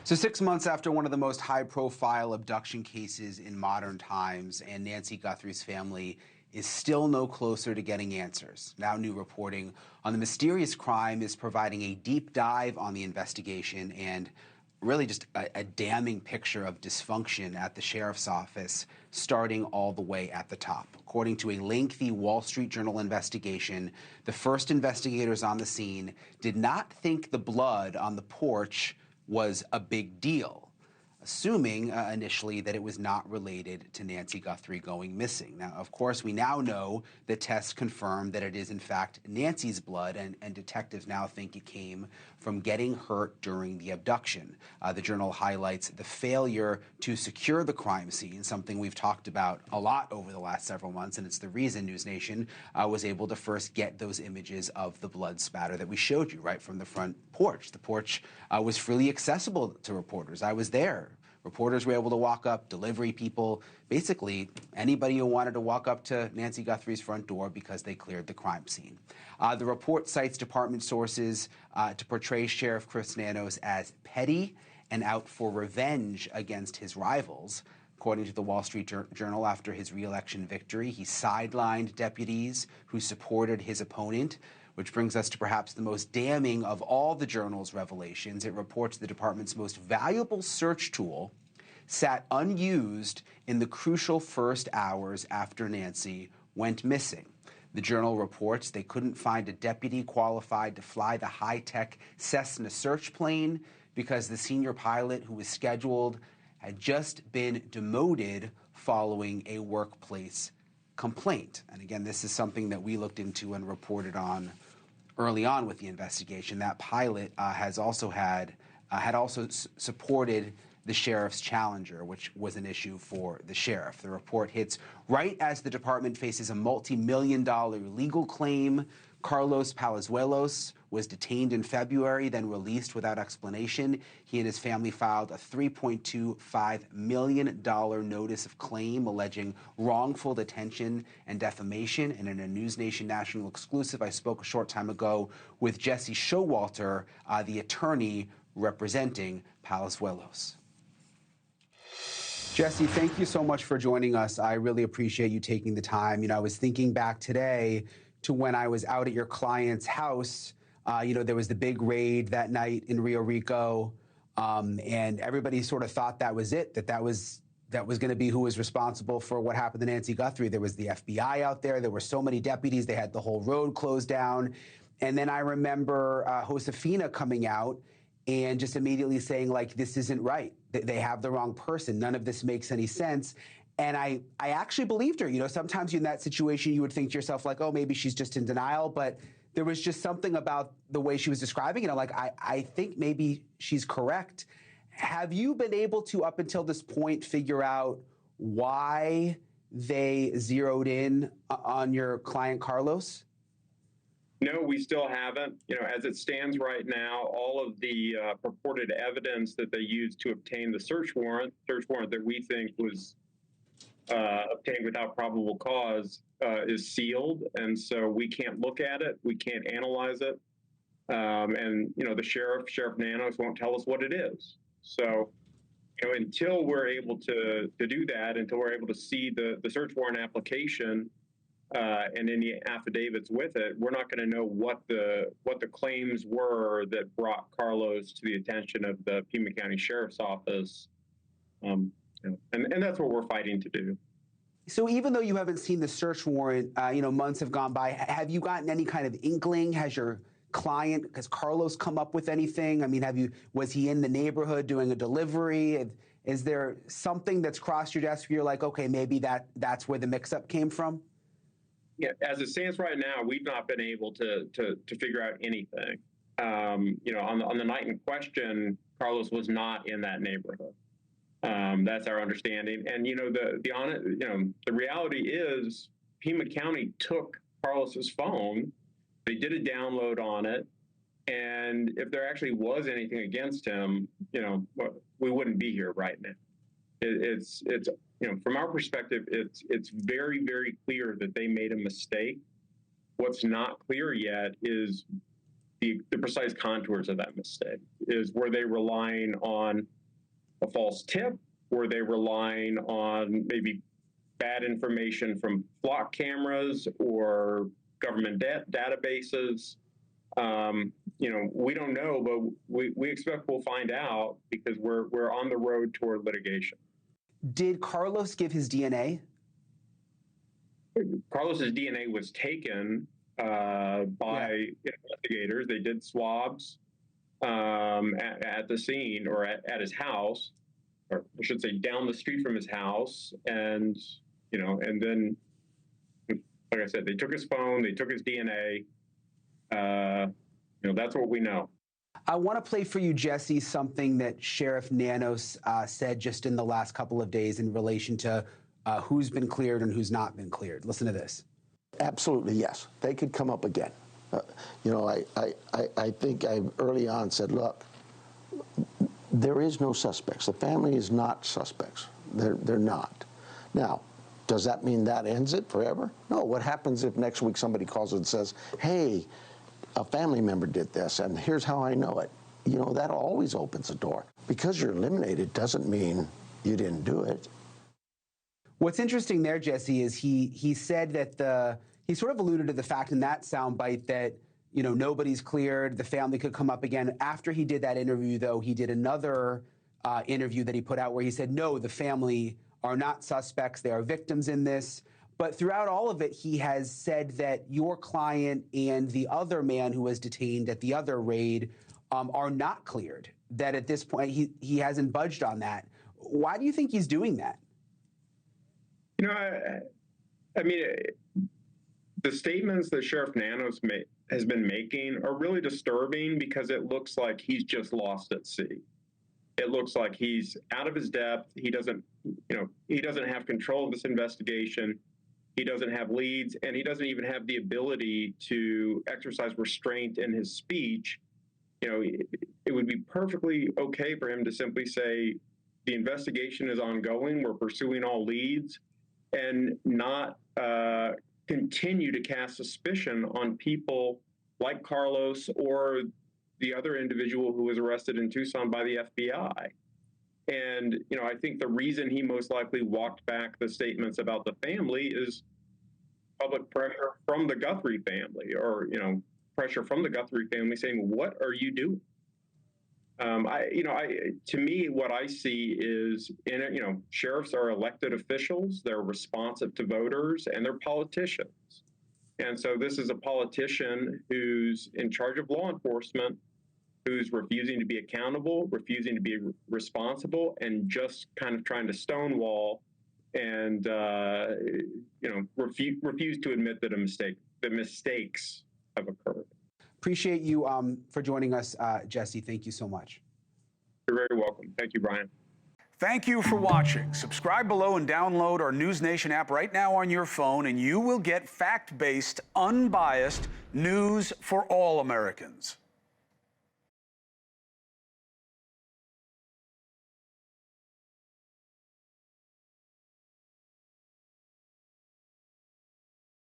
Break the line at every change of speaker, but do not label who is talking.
So 6 months after one of the most high-profile abduction cases in modern times, and Nancy Guthrie's family is still no closer to getting answers. Now new reporting on the mysterious crime is providing a deep dive on the investigation and really just a damning picture of dysfunction at the sheriff's office, starting all the way at the top. According to a lengthy Wall Street Journal investigation, the first investigators on the scene did not think the blood on the porch was a big deal, assuming initially that it was not related to Nancy Guthrie going missing. Now, of course, we now know that tests confirm that it is, in fact, Nancy's blood, and detectives now think it came from getting hurt during the abduction. The Journal highlights the failure to secure the crime scene, something we've talked about a lot over the last several months, and it's the reason NewsNation was able to first get those images of the blood spatter that we showed you right from the front porch. The porch was freely accessible to reporters. I was there. Reporters were able to walk up, delivery people, basically anybody who wanted to walk up to Nancy Guthrie's front door because they cleared the crime scene. The report cites department sources to portray Sheriff Chris Nanos as petty and out for revenge against his rivals. According to the Wall Street Journal, after his re-election victory, he sidelined deputies who supported his opponent, which brings us to perhaps the most damning of all the Journal's revelations. It reports the department's most valuable search tool sat unused in the crucial first hours after Nancy went missing. The Journal reports they couldn't find a deputy qualified to fly the high-tech Cessna search plane because the senior pilot who was scheduled had just been demoted following a workplace complaint. And again, this is something that we looked into and reported on early on with the investigation. That pilot had also supported the sheriff's challenger, which was an issue for the sheriff. The report hits right as the department faces a multi-million-dollar legal claim. Carlos Palazuelos was detained in February, then released without explanation. He and his family filed a $3.25 million notice of claim alleging wrongful detention and defamation. And in a NewsNation national exclusive, I spoke a short time ago with Jesse Showalter, the attorney representing Palazuelos. Jesse, thank you so much for joining us. I really appreciate you taking the time. I was thinking back today to when I was out at your client's house. There was the big raid that night in Rio Rico, and everybody sort of thought that was it, that was going to be who was responsible for what happened to Nancy Guthrie. There was the FBI out there. There were so many deputies. They had the whole road closed down. And then I remember Josefina coming out and just immediately saying, like, this isn't right. They have the wrong person. None of this makes any sense. And I actually believed her. Sometimes in that situation, you would think to yourself, like, oh, maybe she's just in denial. But there was just something about the way she was describing it. I'm like, I think maybe she's correct. Have you been able to, up until this point, figure out why they zeroed in on your client, Carlos?
No, we still haven't. As it stands right now, all of the purported evidence that they used to obtain the search warrant that we think was obtained without probable cause, is sealed, and so we can't look at it, we can't analyze it, and the Sheriff Nanos won't tell us what it is. So, until we're able to do that, until we're able to see the search warrant application and any affidavits with it, we're not going to know what the claims were that brought Carlos to the attention of the Pima County Sheriff's Office, and that's what we're fighting to do.
So even though you haven't seen the search warrant, months have gone by, have you gotten any kind of inkling? Has your client, has Carlos come up with anything? I mean, was he in the neighborhood doing a delivery? Is there something that's crossed your desk where you're like, okay, maybe that's where the mix-up came from?
Yeah, as it stands right now, we've not been able to figure out anything. On the night in question, Carlos was not in that neighborhood. That's our understanding. And the reality is, Pima County took Carlos's phone. They did a download on it, and if there actually was anything against him, we wouldn't be here right now. It's from our perspective, it's very, very clear that they made a mistake. What's not clear yet is the precise contours of that mistake. Were they relying on a false tip? Were they relying on maybe bad information from flock cameras or government databases? We don't know, but we expect we'll find out because we're on the road toward litigation.
Did Carlos give his DNA?
Carlos's DNA was taken by investigators. They did swabs at the scene or at his house, or I should say down the street from his house. And, and then, like I said, they took his phone, they took his DNA. That's what we know.
I want to play for you, Jesse, something that Sheriff Nanos said just in the last couple of days in relation to who's been cleared and who's not been cleared. Listen to this.
Absolutely, yes. They could come up again. I think I early on said, look, there is no suspects. The family is not suspects. They're not. Now, does that mean that ends it forever? No. What happens if next week somebody calls and says, hey, a family member did this, and here's how I know it? That always opens a door. Because you're eliminated doesn't mean you didn't do it.
What's interesting there, Jesse, is he said that he sort of alluded to the fact in that soundbite that, nobody's cleared, the family could come up again. After he did that interview, though, he did another interview that he put out where he said, no, the family are not suspects. They are victims in this. But throughout all of it, he has said that your client and the other man who was detained at the other raid are not cleared, that at this point he hasn't budged on that. Why do you think he's doing that?
I mean, the statements that Sheriff Nanos has been making are really disturbing because it looks like he's just lost at sea. It looks like he's out of his depth. He doesn't have control of this investigation. He doesn't have leads, and he doesn't even have the ability to exercise restraint in his speech. It would be perfectly okay for him to simply say, the investigation is ongoing, we're pursuing all leads, and not continue to cast suspicion on people like Carlos or the other individual who was arrested in Tucson by the FBI. And, I think the reason he most likely walked back the statements about the family is public pressure from the Guthrie family, or, pressure from the Guthrie family saying, what are you doing? To me, what I see is, sheriffs are elected officials, they're responsive to voters, and they're politicians. And so this is a politician who's in charge of law enforcement, who's refusing to be accountable, refusing to be responsible, and just kind of trying to stonewall and, refuse to admit that mistakes have occurred.
Appreciate you for joining us, Jesse. Thank you so much.
You're very welcome. Thank you, Brian.
Thank you for watching. Subscribe below and download our NewsNation app right now on your phone, and you will get fact-based, unbiased news for all Americans.